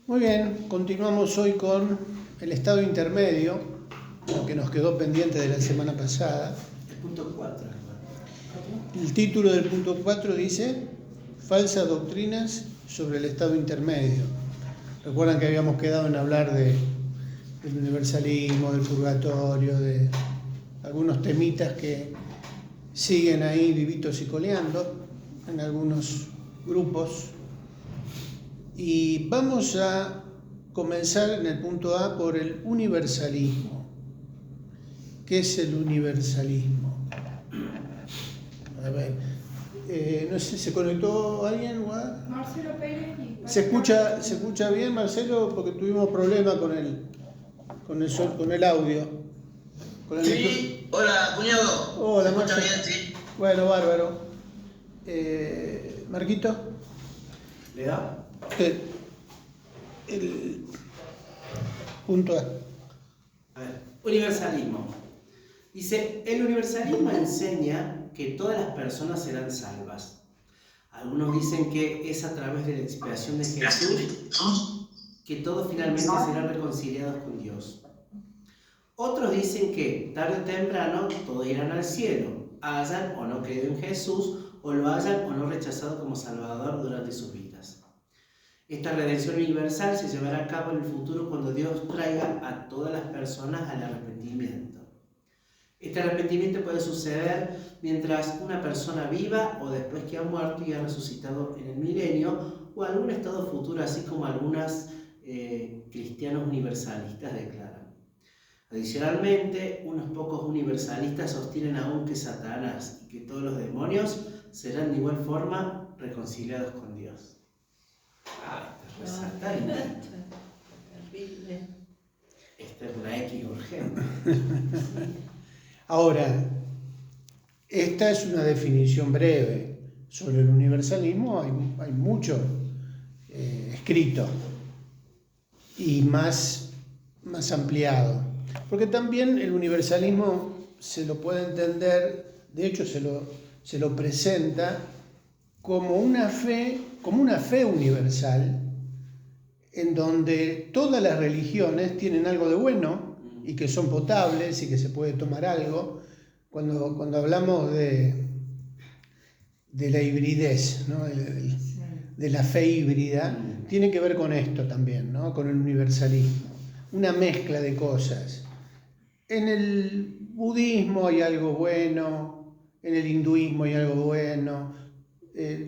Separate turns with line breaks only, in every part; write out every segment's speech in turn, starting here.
Muy bien, continuamos hoy con el estado intermedio, lo que nos quedó pendiente de la semana pasada.
El punto 4.
El título del punto 4 dice Falsas doctrinas sobre el estado intermedio. Recuerdan que habíamos quedado en hablar del universalismo, del purgatorio, de algunos temitas que siguen ahí vivitos y coleando en algunos grupos. Y vamos a comenzar en el punto A por el universalismo. ¿Qué es el universalismo? A ver, no sé, ¿se conectó alguien?
Marcelo Pérez.
¿Se escucha bien, Marcelo? Porque tuvimos problemas con el audio.
Sí, hola, cuñado.
Hola,
¿Se escucha
Marcelo.
bien? Sí.
Bueno, bárbaro. Marquito.
¿Le da?
El punto A.
A ver, universalismo. Dice, el universalismo enseña que todas las personas serán salvas. Algunos dicen que es a través de la expiación de Jesús que todos finalmente serán reconciliados con Dios. Otros dicen que tarde o temprano todos irán al cielo, hayan o no creído en Jesús, o lo hayan o no rechazado como Salvador durante sus vidas. Esta redención universal se llevará a cabo en el futuro cuando Dios traiga a todas las personas al arrepentimiento. Este arrepentimiento puede suceder mientras una persona viva o después que ha muerto y ha resucitado en el milenio o algún estado futuro, así como algunos cristianos universalistas declaran. Adicionalmente, unos pocos universalistas sostienen aún que Satanás y que todos los demonios serán de igual forma reconciliados con Dios. Esta es una X urgente.
Ahora, esta es una definición breve. Sobre el universalismo hay mucho escrito y más ampliado. Porque también el universalismo se lo puede entender, de hecho se lo presenta como una fe universal, en donde todas las religiones tienen algo de bueno y que son potables y que se puede tomar algo. Cuando hablamos de la hibridez, ¿no? de la fe híbrida, tiene que ver con esto también, ¿no? Con el universalismo. Una mezcla de cosas. En el budismo hay algo bueno, en el hinduismo hay algo bueno.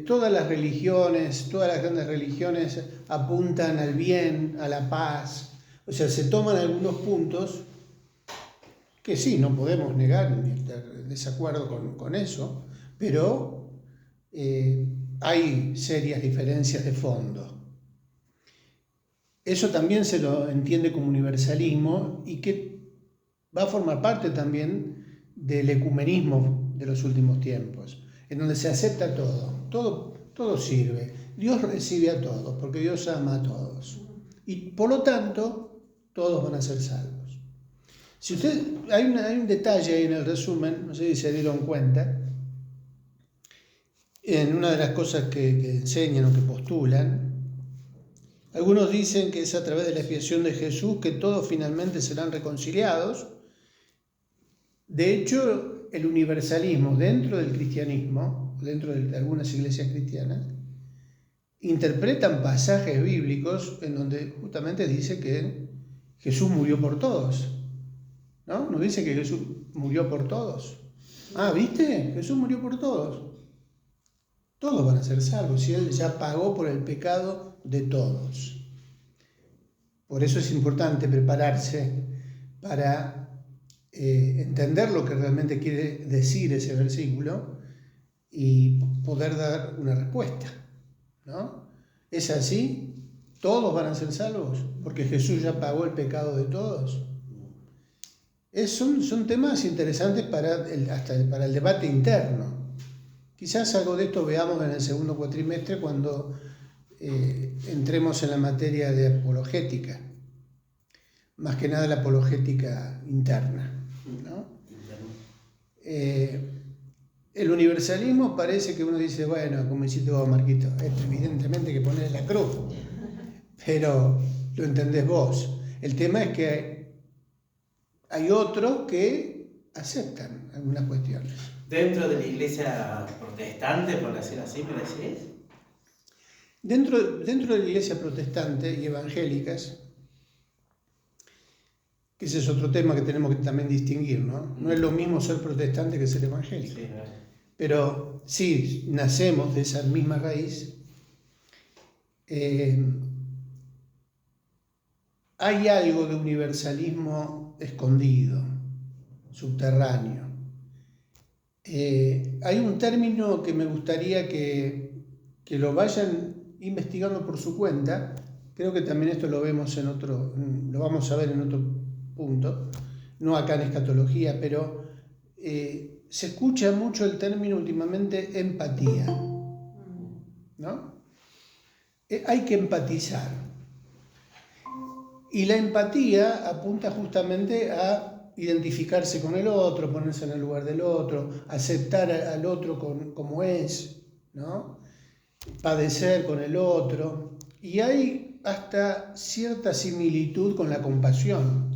Todas las grandes religiones apuntan al bien, a la paz. O sea, se toman algunos puntos que sí, no podemos negar ni estar en desacuerdo con eso, pero hay serias diferencias de fondo. Eso también se lo entiende como universalismo y que va a formar parte también del ecumenismo de los últimos tiempos, en donde se acepta todo sirve. Dios recibe a todos, porque Dios ama a todos. Y por lo tanto, todos van a ser salvos. Si hay un detalle ahí en el resumen, no sé si se dieron cuenta, en una de las cosas que enseñan o que postulan, algunos dicen que es a través de la expiación de Jesús que todos finalmente serán reconciliados. De hecho, el universalismo dentro del cristianismo, dentro de algunas iglesias cristianas, interpretan pasajes bíblicos en donde justamente dice que Jesús murió por todos. ¿No? Nos dice que Jesús murió por todos. Ah, ¿viste? Jesús murió por todos. Todos van a ser salvos si Él ya pagó por el pecado de todos. Por eso es importante prepararse para entender lo que realmente quiere decir ese versículo y poder dar una respuesta, ¿no? ¿Es así? ¿Todos van a ser salvos? Porque Jesús ya pagó el pecado de todos. Son temas interesantes para el debate interno. Quizás algo de esto veamos en el segundo cuatrimestre cuando entremos en la materia de apologética, más que nada la apologética interna, ¿no? El universalismo parece que uno dice, bueno, como hiciste vos, Marquito, esto evidentemente hay que ponerle la cruz. pero lo entendés vos. El tema es que hay otros que aceptan algunas cuestiones.
Dentro de la iglesia protestante, por decir así, ¿me decís?
Dentro de la iglesia protestante y evangélicas, que ese es otro tema que tenemos que también distinguir, ¿no? No es lo mismo ser protestante que ser evangélico.
Sí,
pero sí, nacemos de esa misma raíz. Hay algo de universalismo escondido, subterráneo. Hay un término que me gustaría que lo vayan investigando por su cuenta. Creo que también esto lo vemos lo vamos a ver en otro punto, no acá en escatología, pero se escucha mucho el término últimamente empatía, ¿no? Hay que empatizar. Y la empatía apunta justamente a identificarse con el otro, ponerse en el lugar del otro, aceptar al otro como es, ¿no? Padecer con el otro. Y hay hasta cierta similitud con la compasión.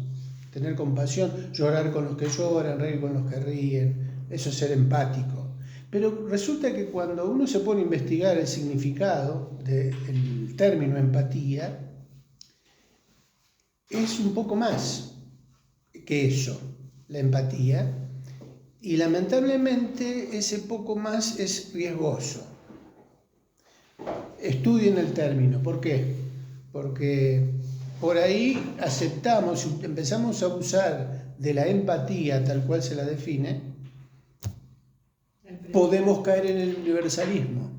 Tener compasión, llorar con los que lloran, reír con los que ríen, eso es ser empático. Pero resulta que cuando uno se pone a investigar el significado del término empatía, es un poco más que eso, la empatía, y lamentablemente ese poco más es riesgoso. Estudien el término. ¿Por qué? Porque por ahí aceptamos, empezamos a usar de la empatía tal cual se la define, podemos caer en el universalismo.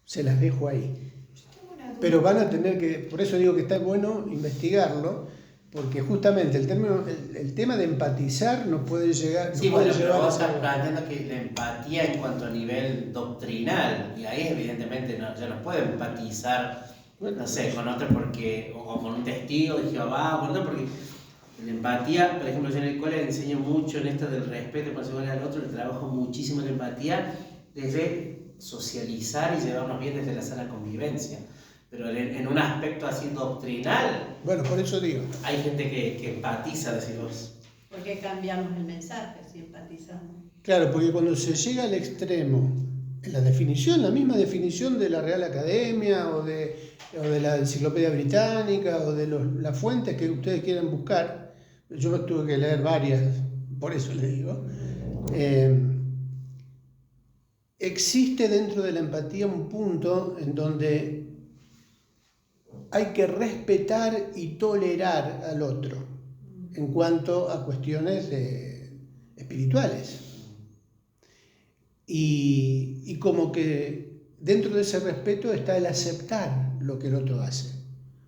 Se las dejo ahí. Pero van a tener que, por eso digo que está bueno investigarlo, porque justamente el tema de empatizar nos puede llegar.
Sí, bueno, pero vos estás planteando que la empatía en cuanto a nivel doctrinal, y ahí evidentemente ya no puede empatizar, no sé, con otro o con un testigo de Jehová, o con otro, porque la empatía, por ejemplo, yo en el cole enseño mucho en esto del respeto por igual al otro, le trabajo muchísimo la empatía desde socializar y llevarnos bien desde la sana convivencia. Pero en un aspecto así doctrinal,
bueno, por eso digo,
hay gente que empatiza, decís vos.
¿Por qué cambiamos el mensaje si empatizamos?
Claro, porque cuando se llega al extremo, en la definición, la misma definición de la Real Academia o de la Enciclopedia Británica o de las fuentes que ustedes quieran buscar, yo tuve que leer varias, por eso les digo, existe dentro de la empatía un punto en donde hay que respetar y tolerar al otro en cuanto a cuestiones espirituales. Y como que dentro de ese respeto está el aceptar lo que el otro hace.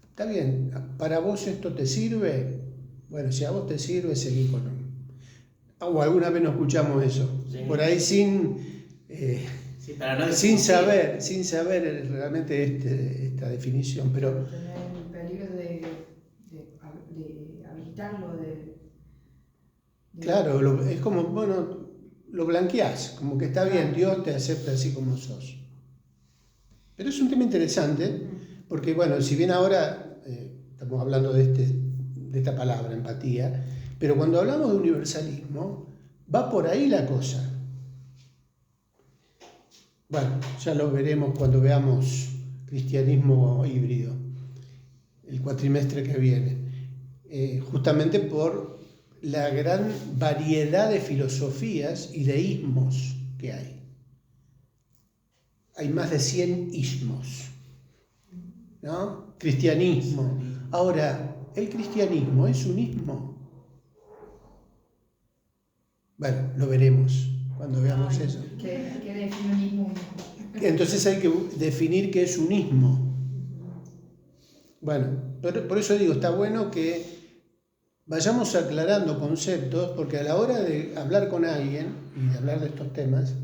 Está bien, ¿para vos esto te sirve? Bueno, si a vos te sirve, seguí con él. O alguna vez no escuchamos eso. Sí. Por ahí sin saber realmente esta definición, pero
tener el peligro de habilitarlo,
claro, es como, bueno, lo blanqueás, como que está bien, Dios te acepta así como sos. Pero es un tema interesante, porque bueno, si bien ahora estamos hablando de esta palabra, empatía, pero cuando hablamos de universalismo, va por ahí la cosa. Bueno, ya lo veremos cuando veamos cristianismo híbrido, el cuatrimestre que viene, justamente por la gran variedad de filosofías y de ismos que hay. Hay más de 100 ismos, ¿no? Cristianismo. Ahora, ¿el cristianismo es un ismo? Bueno, lo veremos cuando veamos eso.
¿Qué define un ismo?
Entonces hay que definir qué es un ismo. Bueno, por eso digo, está bueno que vayamos aclarando conceptos, porque a la hora de hablar con alguien y de hablar de estos temas,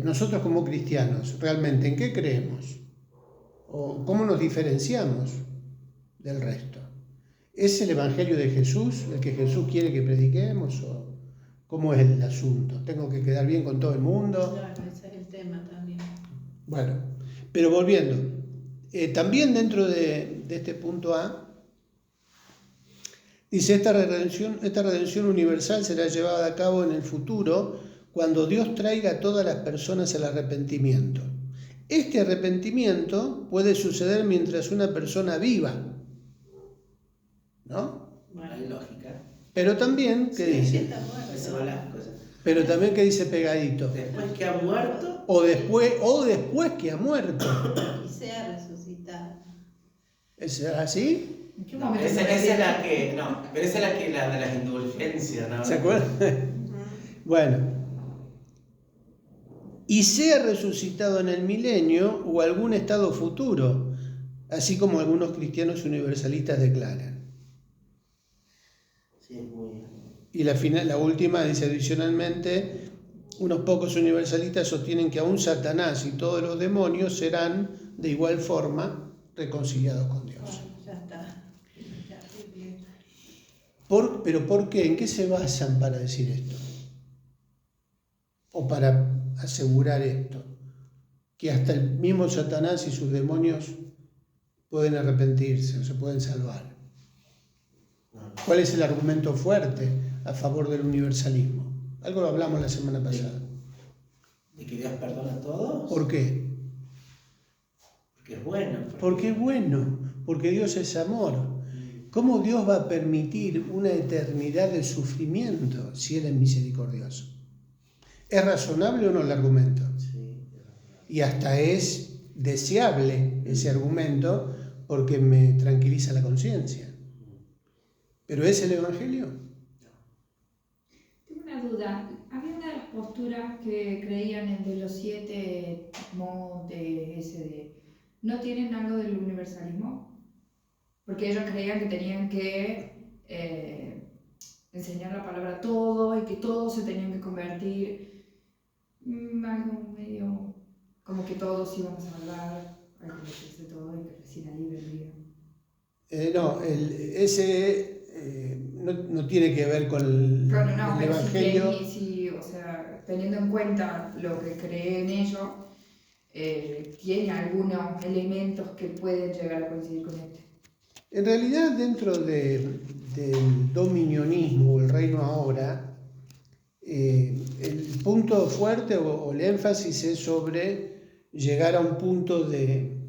nosotros como cristianos, ¿realmente en qué creemos? ¿O cómo nos diferenciamos del resto? ¿Es el Evangelio de Jesús el que Jesús quiere que prediquemos? ¿O cómo es el asunto? ¿Tengo que quedar bien con todo el mundo?
Claro, ese es el tema también.
Bueno, Pero volviendo, también dentro de este punto A, dice, esta redención universal será llevada a cabo en el futuro cuando Dios traiga a todas las personas al arrepentimiento. Este arrepentimiento puede suceder mientras una persona viva, ¿no?
Hay lógica.
Pero también, ¿qué dice?
Esas son las cosas.
Pero también, ¿qué dice pegadito?
Después que ha muerto,
O después que ha muerto.
Y sea resucitado.
¿Es así?
¿En qué
no,
momento
esa
se
es la que, no, pero esa es la de las indulgencias, ¿no?
¿Se acuerdan? Bueno. Y sea resucitado en el milenio o algún estado futuro, así como algunos cristianos universalistas declaran.
Sí, muy bien.
Y la última dice adicionalmente, unos pocos universalistas sostienen que aún Satanás y todos los demonios serán de igual forma reconciliados con Dios.
Bueno, ya está. Ya, bien.
¿Pero por qué? ¿En qué se basan para decir esto? O para asegurar esto, que hasta el mismo Satanás y sus demonios pueden arrepentirse o se pueden salvar. ¿Cuál es el argumento fuerte a favor del universalismo? Algo lo hablamos la semana pasada.
¿De que Dios perdona a todos?
¿Por qué?
Porque es bueno.
Porque es bueno, porque Dios es amor. ¿Cómo Dios va a permitir una eternidad de sufrimiento si Él es misericordioso? ¿Es razonable o no el argumento?
Sí.
Y hasta es deseable ese argumento porque me tranquiliza la conciencia. ¿Pero es el Evangelio?
Tengo una duda. Había una de las posturas que creían en de los 7 montes, ¿no tienen algo del universalismo? Porque ellos creían que tenían que enseñar la palabra a todos y que todos se tenían que convertir. Algo medio como que todos íbamos a hablar, al convertirse todo y que recién ahí vendría.
No tiene que ver con el
pero
Evangelio.
sí, o sea, teniendo en cuenta lo que creen ellos, tiene algunos elementos que pueden llegar a coincidir con este.
En realidad, dentro del dominionismo, el reino ahora, el punto fuerte o el énfasis es sobre llegar a un punto en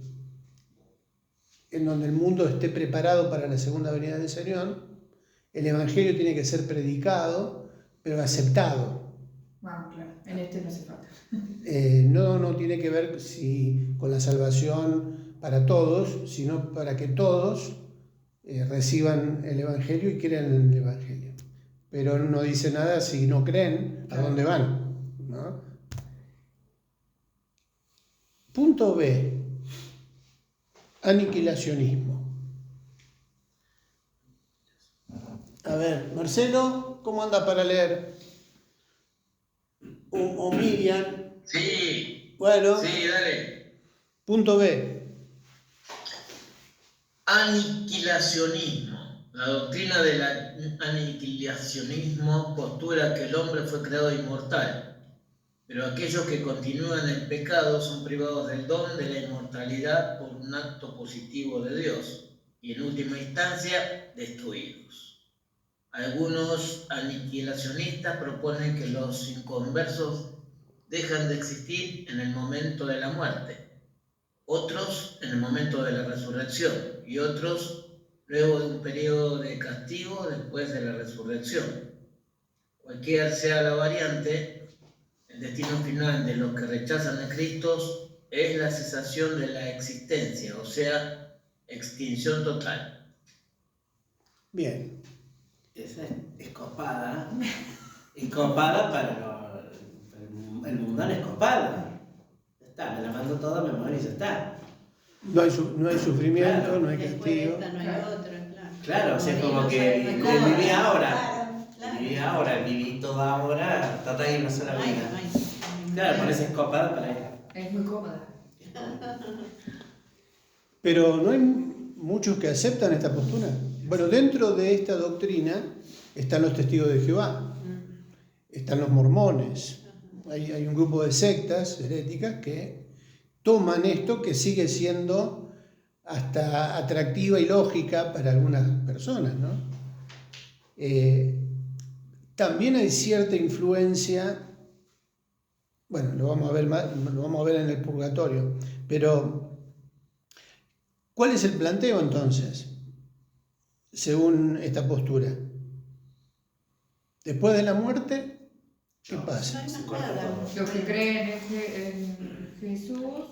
donde el mundo esté preparado para la segunda venida del Señor. El Evangelio tiene que ser predicado, pero aceptado.
Bueno, claro, en este no hace falta.
No tiene que ver con la salvación para todos, sino para que todos reciban el Evangelio y crean en el Evangelio. Pero no dice nada si no creen, ¿a dónde van? ¿No? Punto B. Aniquilacionismo. A ver, Marcelo, ¿cómo anda para leer? O Miriam.
Sí.
Bueno.
Sí, dale.
Punto B.
Aniquilacionismo. La doctrina del aniquilacionismo postula que el hombre fue creado inmortal, pero aquellos que continúan en pecado son privados del don de la inmortalidad por un acto positivo de Dios y en última instancia destruidos. Algunos aniquilacionistas proponen que los inconversos dejan de existir en el momento de la muerte, otros en el momento de la resurrección y otros luego de un periodo de castigo después de la resurrección. Cualquiera sea la variante, el destino final de los que rechazan a Cristo es la cesación de la existencia, o sea, extinción total.
Bien.
Esa es copada. Y copada para el mundano es copada. Ya está, me la mando toda, me muero y ya está.
No hay sufrimiento,
Claro.
no hay
Después de
castigo.
esta no hay otra, claro.
Claro, o sea,
Morir
como
no
que
sabe, no hay nada.
viví ahora.
Claro.
Viví ahora, viví toda ahora, total y una sola
No hay,
vida.
no hay.
Claro, por eso es copada para él.
Es muy cómoda.
Pero no hay muchos que aceptan esta postura. Bueno, dentro de esta doctrina están los testigos de Jehová, están los mormones, hay un grupo de sectas heréticas que toman esto que sigue siendo hasta atractiva y lógica para algunas personas, ¿no? También hay cierta influencia, bueno, lo vamos a ver en el purgatorio, pero ¿cuál es el planteo entonces, según esta postura? Después de la muerte, ¿qué pasa?
No hay más
Se corta
nada.
todo.
Los que creen en Jesús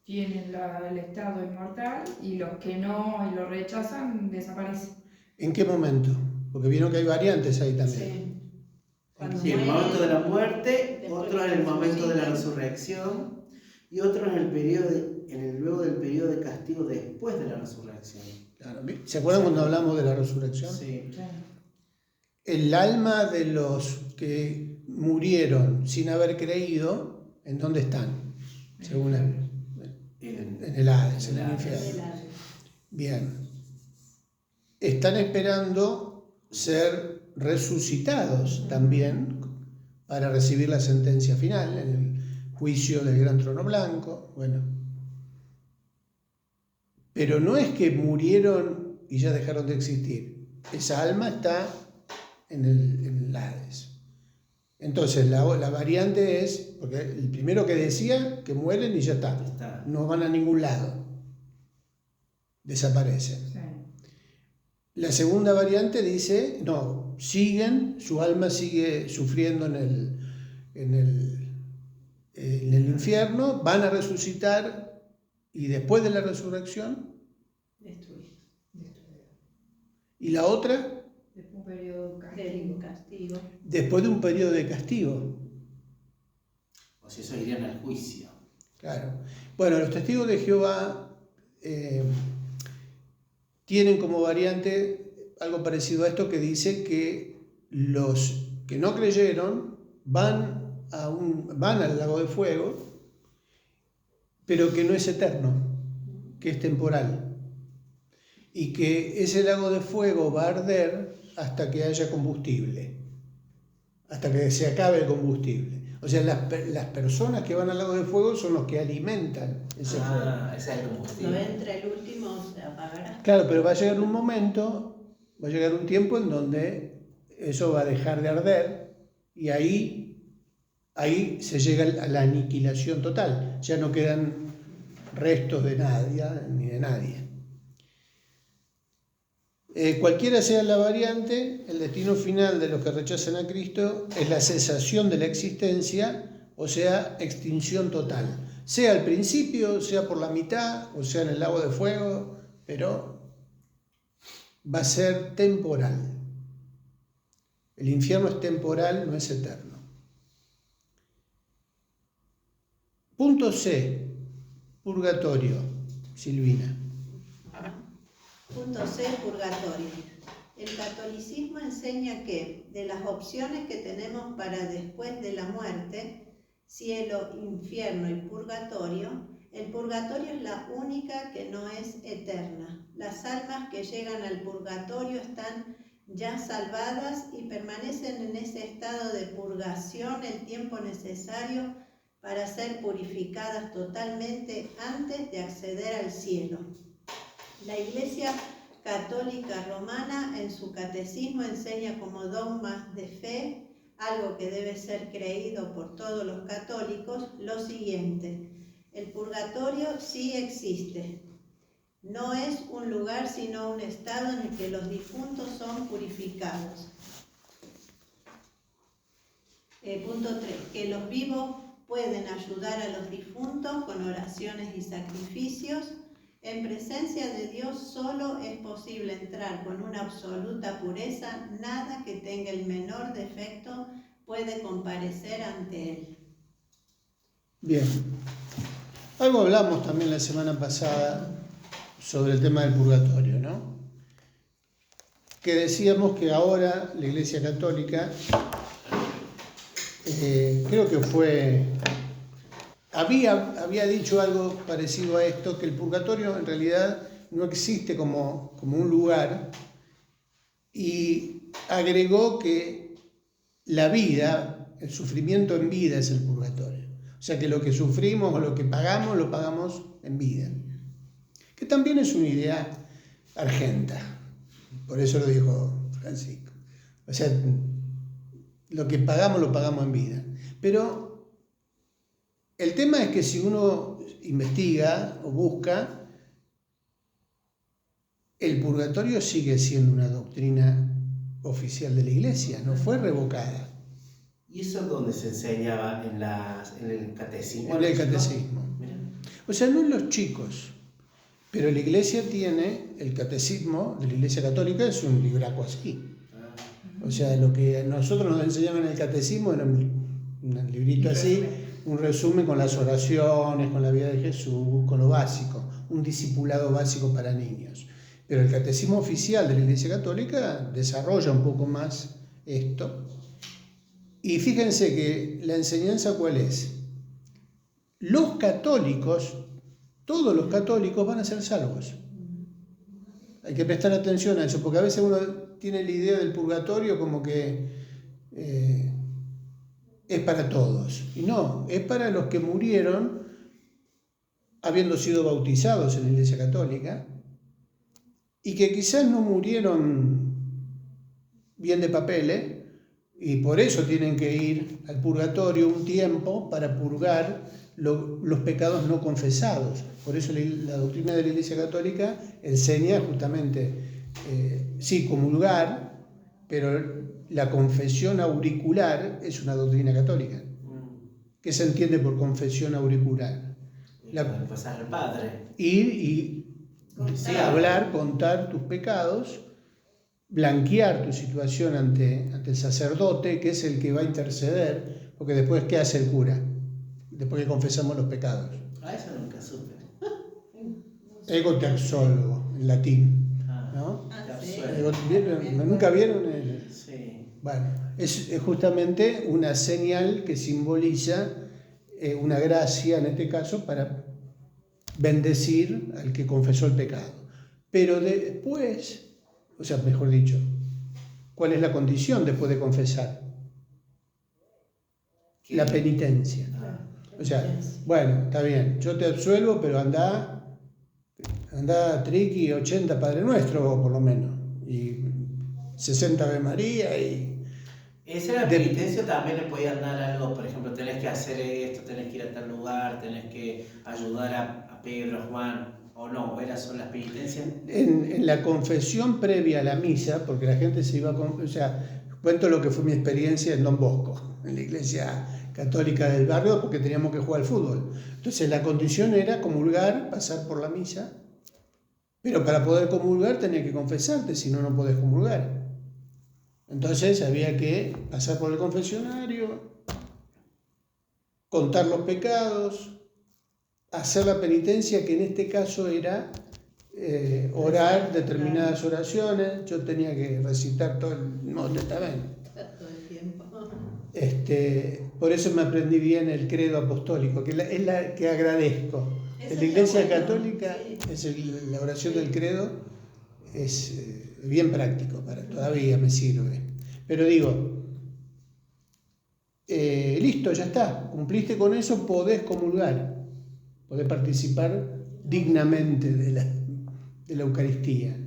tienen el estado inmortal y los que no y lo rechazan desaparecen.
¿En qué momento? Porque vieron que hay variantes ahí también.
Sí. Cuando
Sí, el
muere,
momento de la muerte,
después
otro en el
resucita.
momento de la resurrección y otro en el periodo luego del periodo de castigo después de la resurrección.
Claro, ¿se acuerdan cuando hablamos de la resurrección?
Sí.
El alma de los que murieron sin haber creído, ¿en dónde están? Según en el Hades, en el infierno. Bien. Están esperando ser resucitados también para recibir la sentencia final en el juicio del gran trono blanco. Bueno. Pero no es que murieron y ya dejaron de existir. Esa alma está en el Hades. Entonces la variante es, porque el primero que decía que mueren y ya está, no van a ningún lado, desaparecen.
Sí.
La segunda variante dice, no, siguen, su alma sigue sufriendo en el infierno, van a resucitar y después de la resurrección,
Destruido.
y la otra,
Después un periodo
Del
castigo.
castigo.
después de un periodo de castigo.
O si eso irían al juicio.
Claro. Bueno, los testigos de Jehová tienen como variante algo parecido a esto que dice que los que no creyeron van al lago de fuego, pero que no es eterno, que es temporal. Y que ese lago de fuego va a arder hasta que haya combustible, hasta que se acabe el combustible. O sea, las personas que van al lago de fuego son los que alimentan ese fuego.
Ese es el
No
combustible.
entra el último, se apagará.
Claro, pero va a llegar un momento, va a llegar un tiempo en donde eso va a dejar de arder y ahí se llega a la aniquilación total. Ya no quedan restos de nadie ni de nadie. Cualquiera sea la variante, el destino final de los que rechazan a Cristo es la cesación de la existencia, o sea, extinción total. Sea al principio, sea por la mitad, o sea en el lago de fuego, pero va a ser temporal. El infierno es temporal, no es eterno. Punto C, purgatorio, Silvina.
Punto C, purgatorio. El catolicismo enseña que de las opciones que tenemos para después de la muerte, cielo, infierno y purgatorio, el purgatorio es la única que no es eterna. Las almas que llegan al purgatorio están ya salvadas y permanecen en ese estado de purgación el tiempo necesario para ser purificadas totalmente antes de acceder al cielo. La Iglesia Católica Romana en su catecismo enseña como dogma de fe, algo que debe ser creído por todos los católicos, lo siguiente: el purgatorio sí existe. No es un lugar sino un estado en el que los difuntos son purificados. Punto 3. Que los vivos pueden ayudar a los difuntos con oraciones y sacrificios. En presencia de Dios solo es posible entrar con una absoluta pureza. Nada que tenga el menor defecto puede comparecer ante Él.
Bien. Algo hablamos también la semana pasada sobre el tema del purgatorio, ¿no? Que decíamos que ahora la Iglesia Católica, creo que había dicho algo parecido a esto, que el purgatorio en realidad no existe como un lugar, y agregó que la vida, el sufrimiento en vida es el purgatorio. O sea que lo que sufrimos o lo que pagamos, lo pagamos en vida. Que también es una idea argenta. Por eso lo dijo Francisco. O sea, lo que pagamos, lo pagamos en vida. Pero el tema es que si uno investiga o busca, el purgatorio sigue siendo una doctrina oficial de la Iglesia, no fue revocada.
¿Y eso es donde se enseñaba en el catecismo?
En el catecismo.
Mira.
O sea, no en los chicos, pero la Iglesia tiene el catecismo de la Iglesia Católica, es un libraco así. O sea, lo que nosotros nos enseñaban en el catecismo era un librito así, un resumen con las oraciones, con la vida de Jesús, con lo básico, un discipulado básico para niños. Pero el catecismo oficial de la Iglesia Católica desarrolla un poco más esto. Y fíjense que la enseñanza ¿cuál es? Los católicos, todos los católicos van a ser salvos. Hay que prestar atención a eso, porque a veces uno tiene la idea del purgatorio como que es para todos. Y no, es para los que murieron habiendo sido bautizados en la Iglesia Católica y que quizás no murieron bien de papeles, y por eso tienen que ir al purgatorio un tiempo para purgar los pecados no confesados. Por eso la doctrina de la Iglesia Católica enseña justamente, sí, comulgar, pero la confesión auricular es una doctrina católica. ¿Qué se entiende por confesión auricular?
Pasar al Padre.
Ir y hablar, contar tus pecados, blanquear tu situación ante el sacerdote, que es el que va a interceder, porque después, ¿qué hace el cura? Después que confesamos los pecados.
Eso nunca supe.
Ego te absolvo, en latín. ¿No?
Sí.
¿Nunca vieron el...?
Sí.
Bueno, es justamente una señal que simboliza una gracia, en este caso, para bendecir al que confesó el pecado. Pero después... O sea, mejor dicho, ¿cuál es la condición después de confesar? La penitencia. O sea, bueno, está bien, yo te absuelvo, pero anda triqui 80 Padre Nuestro, por lo menos, y 60 Ave María y...
Esa era la penitencia, también le podían dar algo, por ejemplo, tenés que hacer esto, tenés que ir a tal lugar, tenés que ayudar a Pedro, a Juan... ¿O no? ¿Eran son las penitencias?
En la confesión previa a la misa, porque la gente se iba a... O sea, cuento lo que fue mi experiencia en Don Bosco, en la iglesia católica del barrio, porque teníamos que jugar al fútbol. Entonces la condición era comulgar, pasar por la misa, pero para poder comulgar tenías que confesarte, si no, no podés comulgar. Entonces había que pasar por el confesionario, contar los pecados, hacer la penitencia, que en este caso era orar determinadas oraciones. Yo tenía que recitar todo el Nuevo Testamento.
Todo el tiempo.
Por eso me aprendí bien el credo apostólico, que es la que agradezco.
Eso
En la Iglesia
está bueno,
Católica
sí.
la oración del credo es bien práctico, todavía me sirve. Pero digo, listo, ya está, cumpliste con eso, podés comulgar. Poder participar dignamente de la Eucaristía.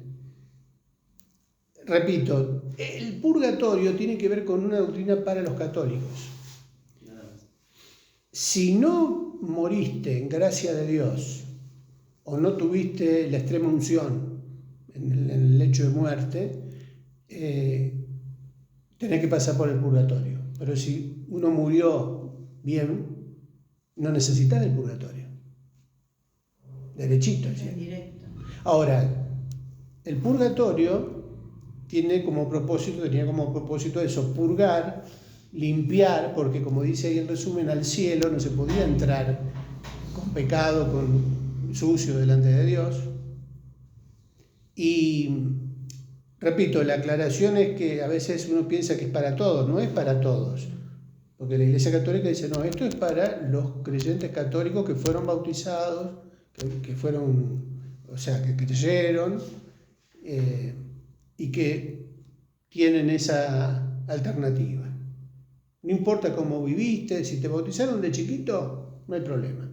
Repito, el purgatorio tiene que ver con una doctrina para los católicos. Si no moriste en gracia de Dios o no tuviste la extrema unción en el lecho de muerte, tenés que pasar por el purgatorio. Pero si uno murió bien, no necesitas el purgatorio. Derechito.
Directo.
Ahora, el purgatorio tenía como propósito eso, purgar, limpiar, porque como dice ahí en resumen, al cielo no se podía entrar con pecado, con sucio delante de Dios. Y repito, la aclaración es que a veces uno piensa que es para todos, no es para todos. Porque la Iglesia Católica dice, no, esto es para los creyentes católicos que fueron bautizados, que fueron, o sea, que creyeron y que tienen esa alternativa. No importa cómo viviste, si te bautizaron de chiquito, no hay problema.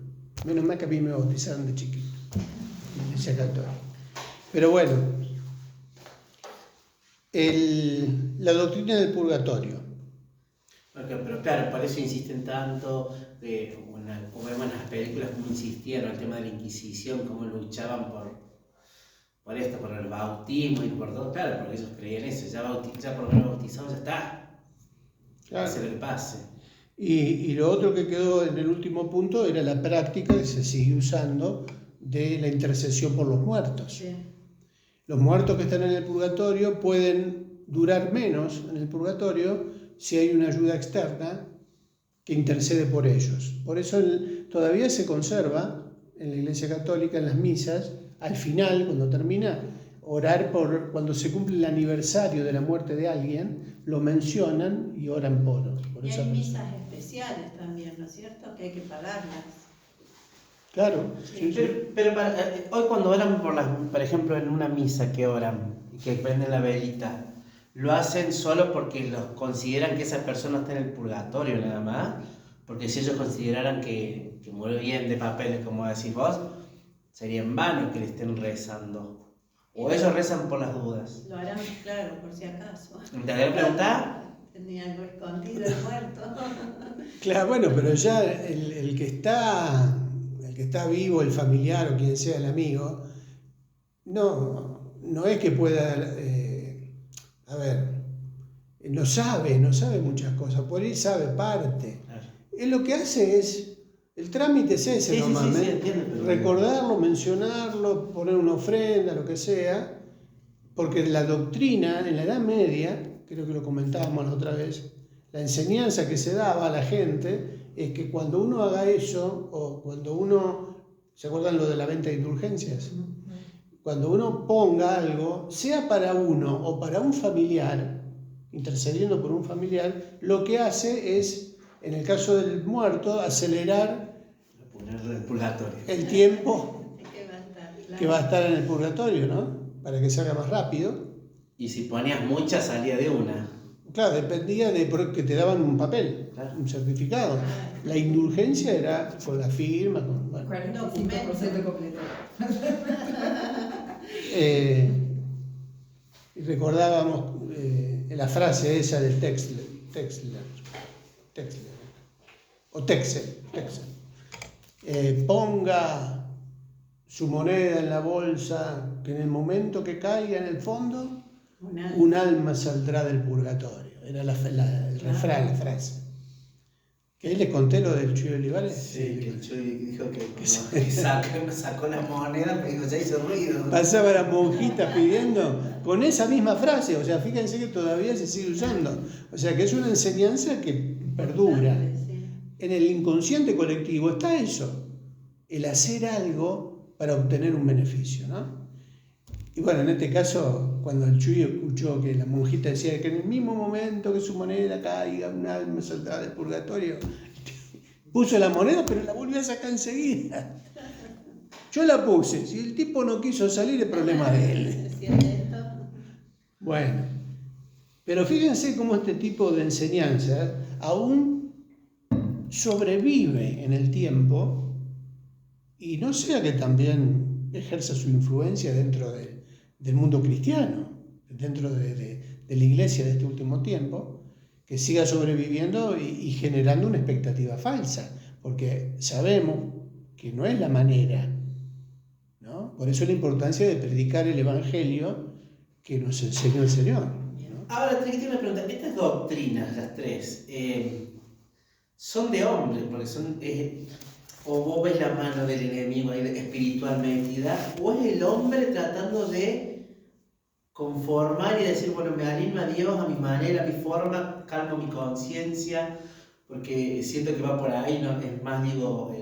Menos mal que a mí me bautizaron de chiquito, en la Iglesia Católica. Pero bueno, la doctrina del purgatorio.
Pero claro, por eso insisten tanto, como vemos en las películas, cómo insistieron el tema de la Inquisición, cómo luchaban por esto, por el bautismo y por todo, claro, porque ellos creían eso, ya por lo menos bautizado ya está, pase lo que pase.
Y lo otro que quedó en el último punto era la práctica que se sigue usando de la intercesión por los muertos.
Sí.
Los muertos que están en el purgatorio pueden durar menos en el purgatorio si hay una ayuda externa que intercede por ellos. Por eso todavía se conserva en la Iglesia Católica, en las misas, al final, cuando termina, orar cuando se cumple el aniversario de la muerte de alguien, lo mencionan y oran por
Y
esa
hay
persona.
misas especiales también, ¿no es cierto? Que hay que pagarlas.
Claro. Sí, sí.
Pero hoy cuando oran por ejemplo, en una misa que oran y que prenden la velita, ¿lo hacen solo porque los consideran que esa persona está en el purgatorio nada más? Porque si ellos consideraran que murió bien de papeles, como decís vos, sería en vano que le estén rezando. O ellos rezan por las dudas.
Lo harán, claro, por si acaso.
¿Te voy a preguntar?
Tenía algo escondido el muerto.
Claro, bueno, pero ya el que está vivo, el familiar o quien sea el amigo, no es que pueda, no sabe muchas cosas, por ahí sabe parte.
Claro.
Él lo que hace el trámite es ese
Sí,
nomás,
sí, entiendo, pero...
recordarlo, mencionarlo, poner una ofrenda, lo que sea, porque la doctrina en la Edad Media, creo que lo comentábamos la otra vez, la enseñanza que se daba a la gente es que cuando uno haga eso, o cuando uno, ¿se acuerdan lo de la venta de indulgencias? Cuando uno ponga algo, sea para uno o para un familiar, intercediendo por un familiar, lo que hace es, en el caso del muerto, acelerar
el purgatorio.
el tiempo
Que va a estar
en el purgatorio, ¿no? Para que se haga más rápido.
Y si ponías muchas, salía de una.
Claro, dependía de que te daban un papel,
Claro.
un certificado. La indulgencia era con la firma, con... Bueno.
45% completo.
Y recordábamos la frase esa del Texler, o Texel. Ponga su moneda en la bolsa, que en el momento que caiga en el fondo, un alma saldrá del purgatorio. Era el refrán, la frase. ¿Que les conté lo del Chuy Olivares?
Sí, que el Chuy dijo que sacó la moneda, pero ya hizo ruido.
Pasaba la monjita pidiendo con esa misma frase, o sea, fíjense que todavía se sigue usando. O sea, que es una enseñanza que perdura. En el inconsciente colectivo está eso, el hacer algo para obtener un beneficio, ¿no? Y bueno, en este caso, cuando el Chuy escuchó que la monjita decía que en el mismo momento que su moneda caiga, un alma saldrá del purgatorio, puso la moneda, pero la volvió a sacar enseguida. Yo la puse, si el tipo no quiso salir, el problema de él. Bueno, pero fíjense cómo este tipo de enseñanza aún sobrevive en el tiempo y no sea que también ejerza su influencia dentro del mundo cristiano, dentro de la iglesia de este último tiempo, que siga sobreviviendo y generando una expectativa falsa, porque sabemos que no es la manera, ¿no? Por eso la importancia de predicar el evangelio que nos enseñó el Señor, ¿no?
Ahora, te quiero una pregunta. Estas doctrinas, las tres, son de hombres, porque son... o vos ves la mano del enemigo ahí espiritual metida, o es el hombre tratando de conformar y decir, bueno, me alineo a Dios, a mi manera, a mi forma, calmo mi conciencia, porque siento que va por ahí, no es más, digo...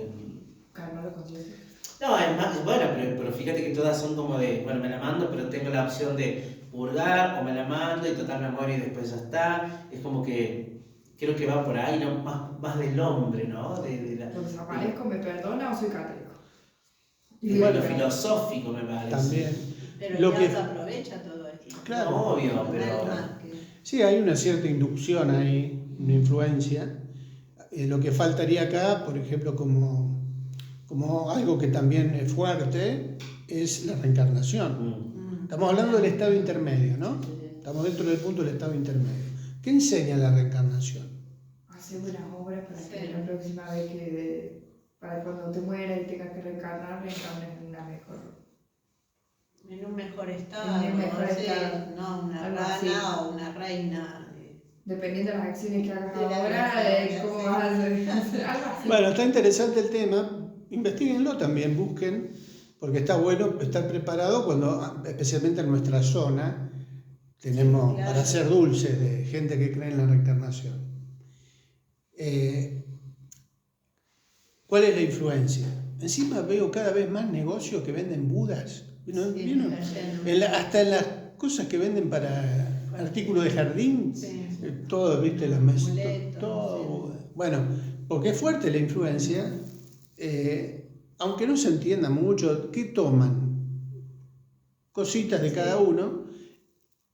Calma la conciencia.
No, es más, bueno, pero fíjate que todas son como de, bueno, me la mando, pero tengo la opción de purgar, o me la mando y total me muero y después ya está. Es como que creo que va por ahí, ¿no? Más del hombre, ¿no?
Lo desaparezco, me perdona o soy católico.
Y bueno, filosófico me parece.
También.
Pero
Lo
el
que-
diablo aprovecha todo esto.
Claro.
No, obvio,
Con
pero...
almas que-
Sí, hay una cierta inducción ahí, una influencia. Lo que faltaría acá, por ejemplo, como algo que también es fuerte, es la reencarnación. Estamos hablando del estado intermedio, ¿no? Estamos dentro del punto del estado intermedio. ¿Qué enseña la reencarnación?
Hacer buenas obras para que la próxima vez para cuando te mueras y tengas que reencarnes en una mejor.
En un mejor estado.
En un mejor estado.
No una
Algo
rana
así.
o una reina.
Dependiendo de las acciones que hagas
De la
ahora,
referencia,
cómo
sí.
vas a hacer. Algo así.
Bueno, está interesante el tema, investiguenlo también, busquen, porque está bueno estar preparado cuando, especialmente en nuestra zona, tenemos
Sí, claro.
para hacer dulces de gente que cree en la reencarnación. ¿Cuál es la influencia? Encima veo cada vez más negocios que venden budas. ¿Vieron?
Sí,
¿Vieron?
está lleno.
Hasta en las cosas que venden para artículos de jardín,
Sí.
todo, ¿viste? Las mesas,
Amuletos,
todo. Bueno, porque es fuerte la influencia, aunque no se entienda mucho, ¿qué toman? Cositas de cada uno,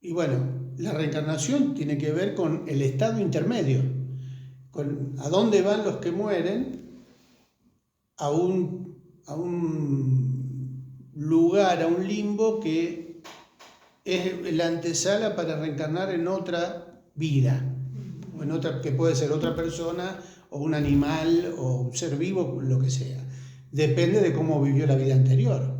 y bueno, la reencarnación tiene que ver con el estado intermedio, con a dónde van los que mueren a un lugar, a un limbo que es la antesala para reencarnar en otra vida, o en otra, que puede ser otra persona, o un animal, o un ser vivo, lo que sea. Depende de cómo vivió la vida anterior.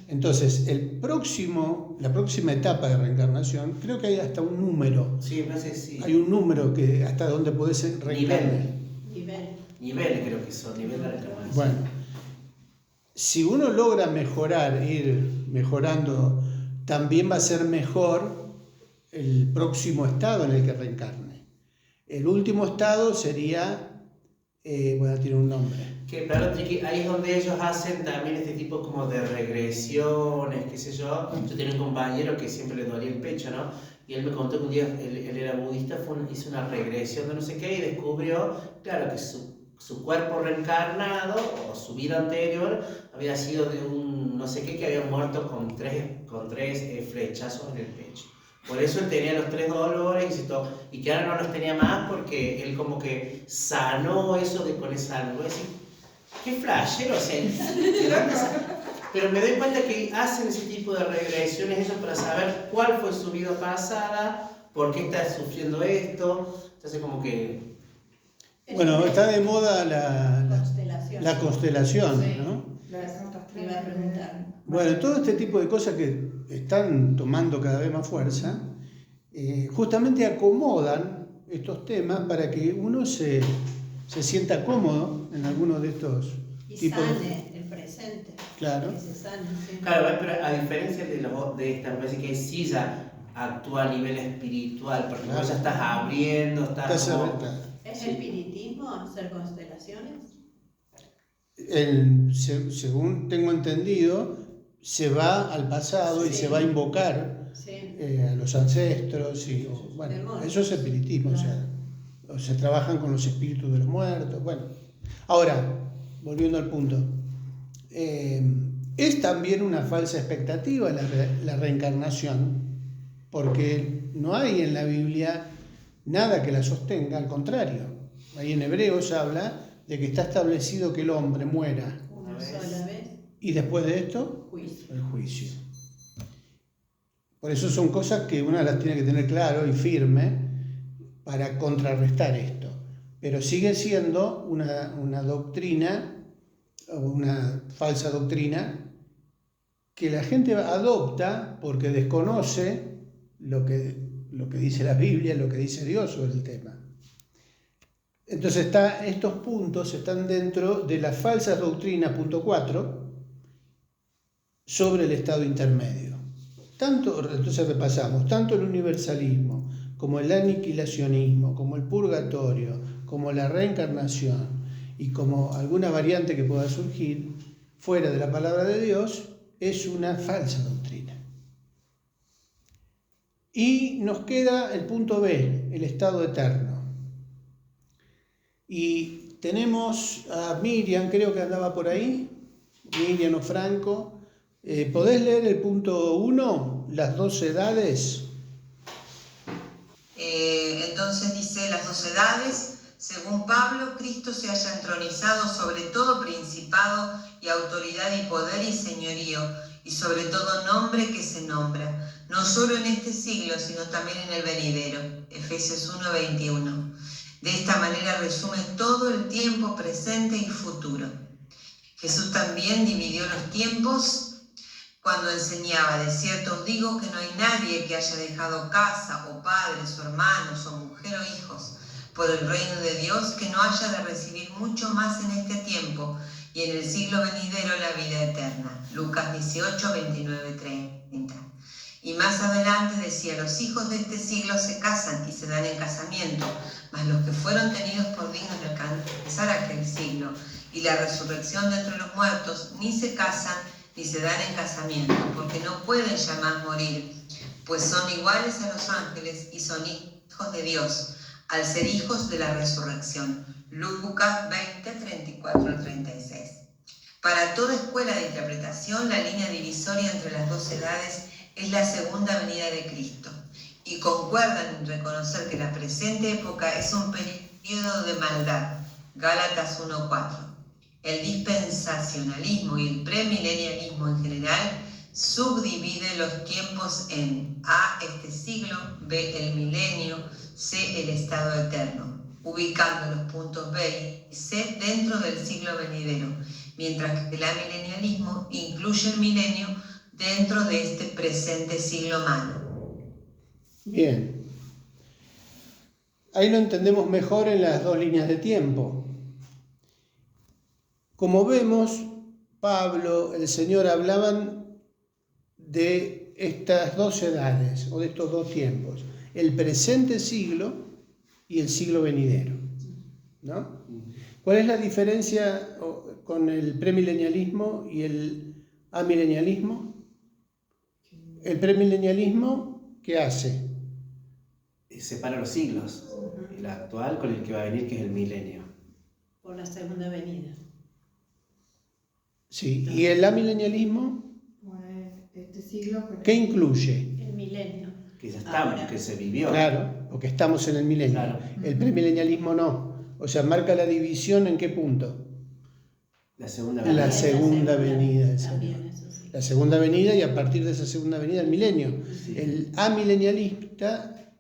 Entonces, la próxima etapa de reencarnación, creo que hay hasta un número.
Sí, me parece que sí.
Hay un número que hasta donde podés reencarnar.
Niveles creo que son, nivel de reencarnación.
Bueno, si uno logra mejorar, ir mejorando, también va a ser mejor el próximo estado en el que reencarne. El último estado sería, tiene un nombre.
Que claro, Triqui, ahí es donde ellos hacen también este tipo como de regresiones, qué sé yo. Yo tenía un compañero que siempre le dolía el pecho, ¿no? Y él me contó que un día él era budista, hizo una regresión de no sé qué y descubrió, claro, que su cuerpo reencarnado o su vida anterior había sido de un no sé qué que había muerto con tres flechazos en el pecho. Por eso él tenía los 3 dolores y que ahora no los tenía más porque él como que sanó eso con esa algo. Qué flashero, o sea, ¿de dónde pero me doy cuenta que hacen ese tipo de regresiones ellos para saber cuál fue su vida pasada, por qué está sufriendo esto. Entonces como que...
Bueno, está de moda la
Constelación.
constelación,
Sí.
¿no?
Me iba a preguntar.
Bueno, todo este tipo de cosas que están tomando cada vez más fuerza, justamente acomodan estos temas para que uno se sienta cómodo en alguno de estos
Y
tipos
sane el presente.
Claro.
Que se sane, sí.
Claro, pero a diferencia de esta, me parece que sí ya actúa a nivel espiritual, porque
Claro.
vos ya estás abriendo, estás como...
¿Es espiritismo hacer constelaciones?
Según tengo entendido, se va al pasado y
Sí.
se va a invocar
Sí.
a los ancestros y bueno,
Demonios.
eso es espiritismo,
Claro.
o se trabajan con los espíritus de los muertos. Bueno, ahora, volviendo al punto, es también una falsa expectativa la reencarnación, porque no hay en la Biblia nada que la sostenga, al contrario. Ahí en Hebreos habla de que está establecido que el hombre muera
Una sola vez.
y después de esto,
Juicio.
el juicio. Por eso son cosas que una las tiene que tener claro y firme para contrarrestar esto. Pero sigue siendo una doctrina, o una falsa doctrina, que la gente adopta porque desconoce lo que dice la Biblia, lo que dice Dios sobre el tema. Entonces estos puntos están dentro de las falsas doctrinas, punto 4, sobre el estado intermedio. Entonces repasamos, tanto el universalismo, como el aniquilacionismo, como el purgatorio, como la reencarnación y como alguna variante que pueda surgir fuera de la palabra de Dios, es una falsa doctrina. Y nos queda el punto B, el estado eterno. Y tenemos a Miriam, creo que andaba por ahí, Miriam o Franco. ¿Podés leer el punto 1, las 2 edades?
Entonces dice, las 2 edades Según Pablo, Cristo se haya entronizado sobre todo principado y autoridad y poder y señorío, y sobre todo nombre que se nombra, no solo en este siglo, sino también en el venidero. Efesios 1:21. De esta manera resume todo el tiempo presente y futuro. Jesús también dividió los tiempos cuando enseñaba: de cierto os digo que no hay nadie que haya dejado casa o padres o hermanos o mujer o hijos por el reino de Dios que no haya de recibir mucho más en este tiempo y en el siglo venidero la vida eterna. Lucas 18:29-30. Y más adelante decía: los hijos de este siglo se casan y se dan en casamiento, mas los que fueron tenidos por dignos de alcanzar aquel siglo y la resurrección de entre los muertos ni se casan ni se dan en casamiento, porque no pueden ya más morir, pues son iguales a los ángeles y son hijos de Dios, al ser hijos de la resurrección. Lucas 20:34-36. Para toda escuela de interpretación, la línea divisoria entre las dos edades es la segunda venida de Cristo, y concuerdan en reconocer que la presente época es un periodo de maldad. Gálatas 1:4. El dispensacionalismo y el premilenialismo en general subdivide los tiempos en A, este siglo; B, el milenio; C, el estado eterno, ubicando los puntos B y C dentro del siglo venidero, mientras que el amilenialismo incluye el milenio dentro de este presente siglo malo.
Bien. Ahí lo entendemos mejor en las dos líneas de tiempo. Como vemos, Pablo, el Señor, hablaban de estas dos edades o de estos dos tiempos, el presente siglo y el siglo venidero, ¿no? ¿Cuál es la diferencia con el premilenialismo y el amilenialismo? El premilenialismo, ¿qué hace?
Separa los siglos, el actual con el que va a venir, que es el milenio.
Por la segunda venida.
Sí, y el amilenialismo,
Este siglo,
¿qué incluye?
El milenio.
Que ya está, que se vivió.
Claro, porque estamos en el milenio.
Claro.
El premilenialismo no. O sea, marca la división ¿en qué punto?
La segunda
En la
venida.
segunda venida del Señor.
También, eso sí.
La segunda venida, y a partir de esa segunda venida el milenio.
Sí.
El amilenialista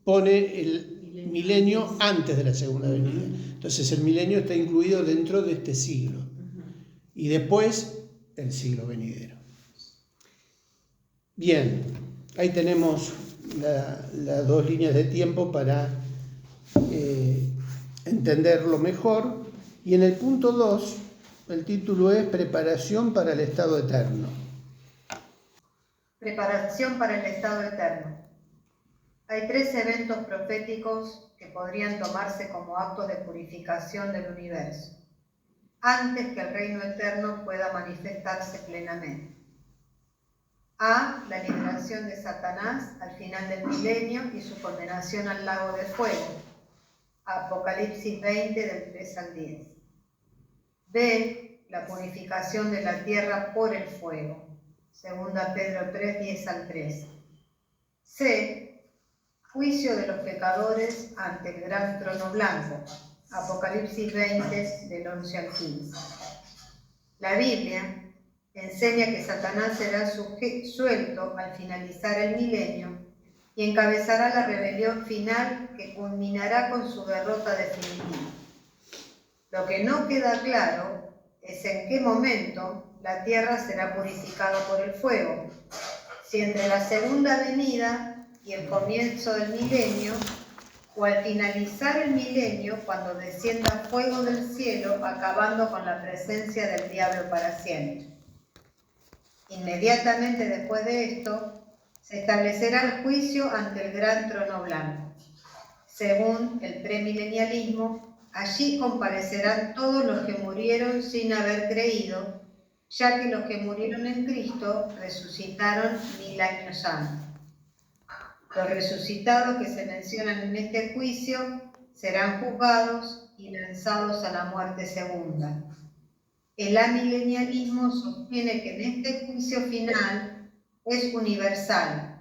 pone el milenio antes de la segunda venida. Entonces el milenio está incluido dentro de este siglo. Y después el siglo venidero. Bien, ahí tenemos las dos líneas de tiempo para entenderlo mejor. Y en el punto 2, el título es Preparación para el estado eterno.
Preparación para el estado eterno. Hay tres eventos proféticos que podrían tomarse como actos de purificación del universo, antes que el reino eterno pueda manifestarse plenamente. A, la liberación de Satanás al final del milenio y su condenación al lago de fuego. Apocalipsis 20, del 3 al 10. B, la purificación de la tierra por el fuego. 2 Pedro 3, 10 al 13. C, juicio de los pecadores ante el gran trono blanco. Apocalipsis 20, del 11 al 15. La Biblia enseña que Satanás será suelto al finalizar el milenio y encabezará la rebelión final que culminará con su derrota definitiva. Lo que no queda claro es en qué momento la tierra será purificada por el fuego, si entre la segunda venida y el comienzo del milenio, o al finalizar el milenio, cuando descienda fuego del cielo, acabando con la presencia del diablo para siempre. Inmediatamente después de esto, se establecerá el juicio ante el gran trono blanco. Según el premilenialismo, allí comparecerán todos los que murieron sin haber creído, ya que los que murieron en Cristo resucitaron 1000 años antes. Los resucitados que se mencionan en este juicio serán juzgados y lanzados a la muerte segunda. El amilenialismo sostiene que en este juicio final es universal.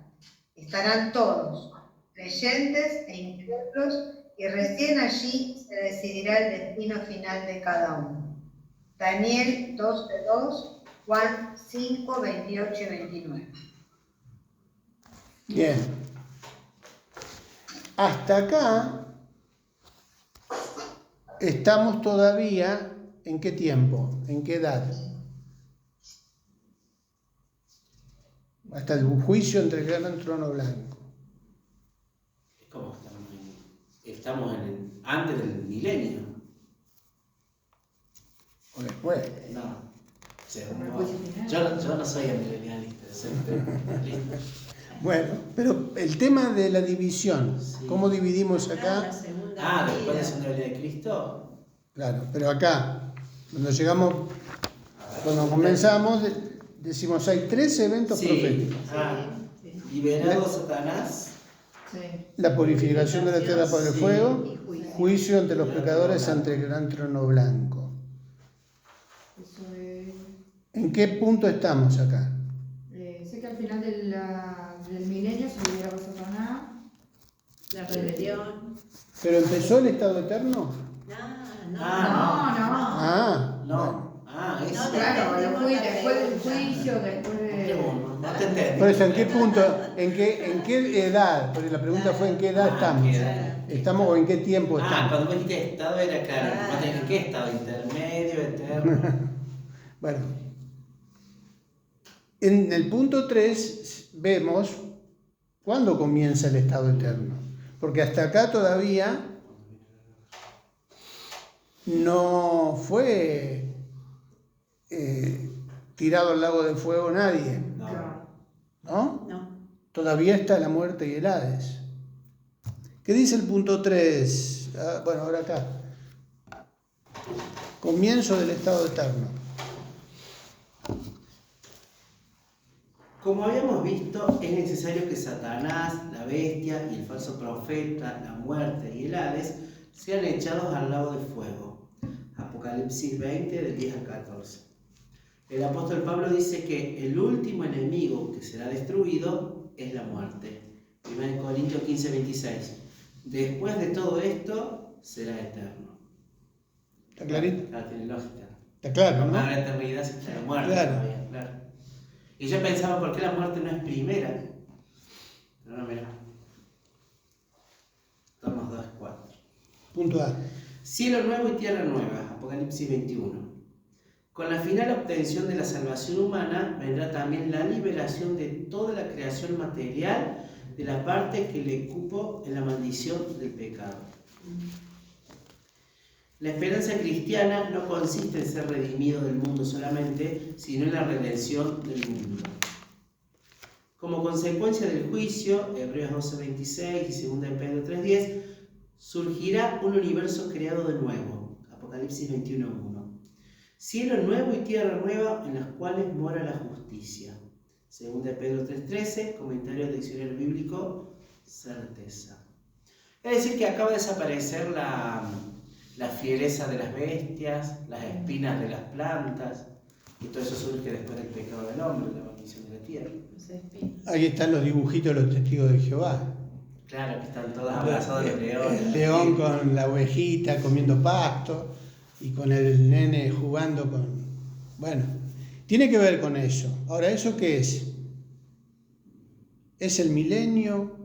Estarán todos, creyentes e incrédulos, y recién allí se decidirá el destino final de cada uno. Daniel 12:2, Juan 5, 28 y 29.
Bien. Hasta acá estamos todavía ¿en qué tiempo? ¿En qué edad? Hasta el juicio entre el gran trono blanco.
¿Cómo estamos antes del milenio?
O después.
No. O sea,
Como el
no,
juicio final.
yo no soy milenialista, soy milenialista.
Bueno, pero el tema de la división,
Sí.
¿cómo dividimos
La
acá?
segunda
Después de la
venida.
segunda venida de Cristo.
Claro, pero acá, cuando llegamos, cuando comenzamos, decimos hay 3 eventos proféticos.
Sí.
Liberado Satanás.
Sí.
La purificación de la tierra por el
Sí.
fuego,
Y juicio.
juicio ante los pecadores ante el gran trono blanco.
Eso es.
¿En qué punto estamos acá?
Sé que al final del milenio se liberaba Satanás.
La rebelión.
¿Pero empezó el estado eterno?
No.
Ah,
No.
bueno.
Eso.
No,
Claro,
Entendemos la
después del
pregunta.
juicio, después de.
No te entendí.
Por eso, ¿en qué punto? ¿En qué edad? Porque la pregunta fue ¿en qué edad estamos?
¿qué edad?
¿Estamos o en qué tiempo estamos?
Cuando me dijiste estado era claro.
Claro.
¿En qué estado? Intermedio, eterno.
Bueno, en el punto 3 vemos cuándo comienza el estado eterno. Porque hasta acá todavía no fue tirado al lago de fuego nadie,
No.
¿no?
No.
Todavía está la muerte y el Hades. ¿Qué dice el punto 3? Bueno, ahora acá. Comienzo del estado eterno.
Como habíamos visto, es necesario que Satanás, la bestia y el falso profeta, la muerte y el Hades sean echados al lago de fuego. Apocalipsis 20, del 10 al 14. El apóstol Pablo dice que el último enemigo que será destruido es la muerte. 1 Corintios 15, 26. Después de todo esto, será eterno.
¿Está clarito?
Claro, tiene lógica.
Está claro, ¿no?
Para la eternidad se está la muerte
Claro.
todavía, claro. Y yo pensaba, ¿por qué la muerte no es primera? Pero no, mira. Tomos 2, 4.
Punto A.
Cielo nuevo y tierra nueva, Apocalipsis 21. Con la final obtención de la salvación humana vendrá también la liberación de toda la creación material de la parte que le cupo en la maldición del pecado. La esperanza cristiana no consiste en ser redimido del mundo solamente, sino en la redención del mundo. Como consecuencia del juicio, Hebreos 12:26 y 2 Pedro 3:10, surgirá un universo creado de nuevo, Apocalipsis 21:1. Cielo nuevo y tierra nueva en las cuales mora la justicia. 2 Pedro 3:13, comentario del diccionario bíblico, certeza. Es decir, que acaba de desaparecer la fiereza de las bestias, las espinas de las plantas, y todo eso surge después del pecado del hombre, la maldición de la tierra.
Los espinos.
Ahí están los dibujitos de los testigos de Jehová.
Claro, que están todos abrazados de leones.
El león con la ovejita comiendo pasto y con el nene jugando con... Bueno, tiene que ver con eso. Ahora, ¿eso qué es? ¿Es el milenio?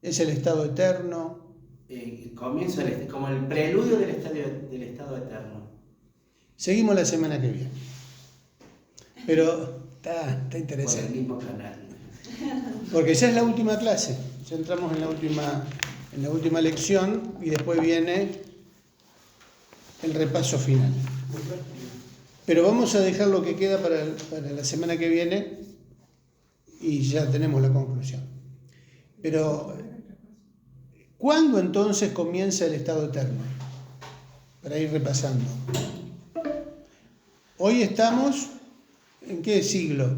¿Es el estado eterno?
El comienzo, como el preludio del estado eterno.
Seguimos la semana que viene. Pero está
Por el
interesante.
mismo canal.
Porque ya es la última clase. Ya entramos en la última lección y después viene el repaso final. Pero vamos a dejar lo que queda para la semana que viene y ya tenemos la conclusión. Pero, ¿cuándo entonces comienza el estado eterno? Para ir repasando. Hoy estamos, ¿en qué siglo?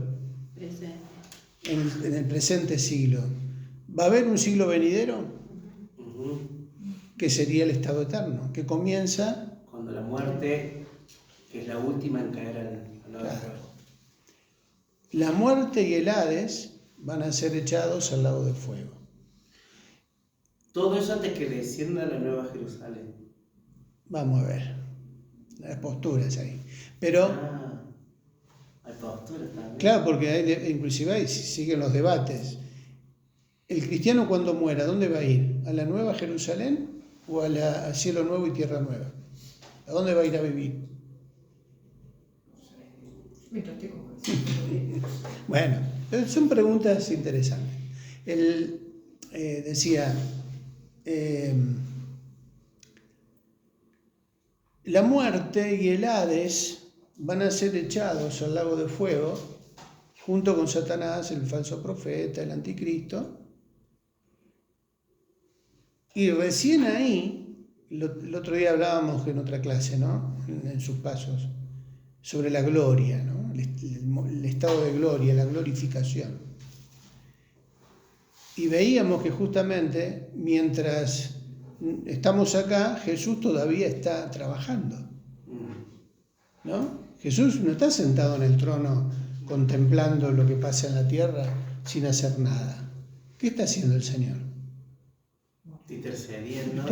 Presente.
En el presente siglo. ¿Va a haber un siglo venidero?
Ujú.
Que sería el estado eterno, que comienza...
Cuando la muerte, que es la última en caer al lado del
Claro.
fuego.
La muerte y el Hades van a ser echados al lago de fuego.
Todo eso antes que descienda a la Nueva Jerusalén.
Vamos a ver. Las posturas ahí. Pero,
Hay posturas también.
claro, porque inclusive ahí siguen los debates. El cristiano cuando muera, ¿dónde va a ir? ¿A la Nueva Jerusalén o al cielo nuevo y tierra nueva? ¿A dónde va a ir a vivir? Bueno, son preguntas interesantes. Él decía, la muerte y el Hades van a ser echados al lago de fuego junto con Satanás, el falso profeta, el anticristo. Y recién ahí, el otro día hablábamos en otra clase, ¿no? En sus pasos, sobre la gloria, ¿no? El estado de gloria, la glorificación. Y veíamos que justamente mientras estamos acá, Jesús todavía está trabajando, ¿no? Jesús no está sentado en el trono contemplando lo que pasa en la tierra sin hacer nada. ¿Qué está haciendo el Señor?
Intercediendo.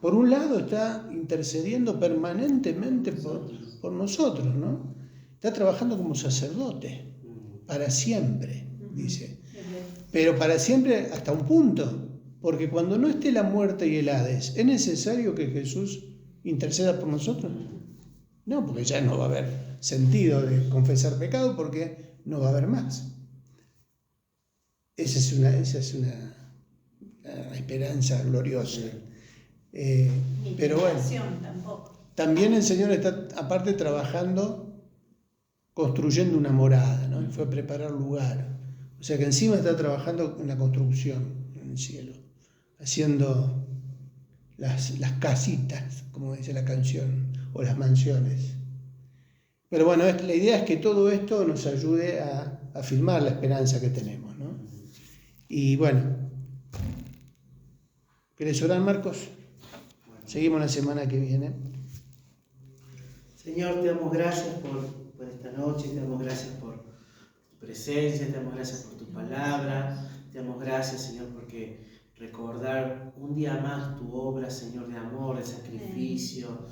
Por un lado está intercediendo permanentemente por nosotros, ¿no? Está trabajando como sacerdote, para siempre, dice. Pero para siempre hasta un punto, porque cuando no esté la muerte y el Hades, ¿es necesario que Jesús interceda por nosotros? No, porque ya no va a haber sentido de confesar pecado, porque no va a haber más. Esa es una esperanza gloriosa. Pero bueno, también el Señor está aparte trabajando, construyendo una morada, ¿no? Fue a preparar lugar. O sea que encima está trabajando en la construcción en el cielo, haciendo las casitas, como dice la canción, o las mansiones. Pero bueno, la idea es que todo esto nos ayude a afirmar la esperanza que tenemos, ¿no? Y bueno, ¿querés orar, Marcos? Seguimos la semana que viene.
Señor, te damos gracias por esta noche, te damos gracias por tu presencia, te damos gracias por tu palabra, te damos gracias, Señor, porque recordar un día más tu obra, Señor, de amor, de sacrificio,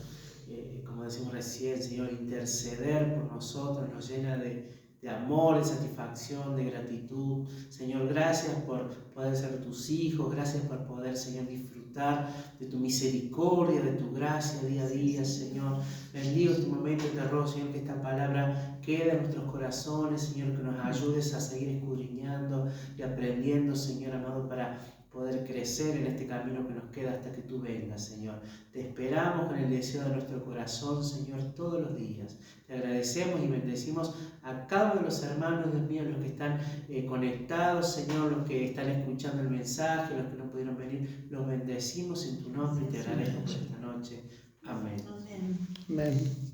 como decimos recién, Señor, interceder por nosotros nos llena de amor, de satisfacción, de gratitud. Señor, gracias por poder ser tus hijos, gracias por poder, Señor, disfrutar de tu misericordia, de tu gracia día a día, Señor. Bendigo este momento y te ruego, Señor, que esta palabra quede en nuestros corazones, Señor, que nos ayudes a seguir escudriñando y aprendiendo, Señor amado, para poder crecer en este camino que nos queda hasta que tú vengas, Señor. Te esperamos con el deseo de nuestro corazón, Señor, todos los días. Te agradecemos y bendecimos a cada uno de los hermanos, Dios mío, los que están conectados, Señor, los que están escuchando el mensaje, los que no pudieron venir, los bendecimos en tu nombre y te agradecemos por esta noche. Amén.
Amén.
Amén.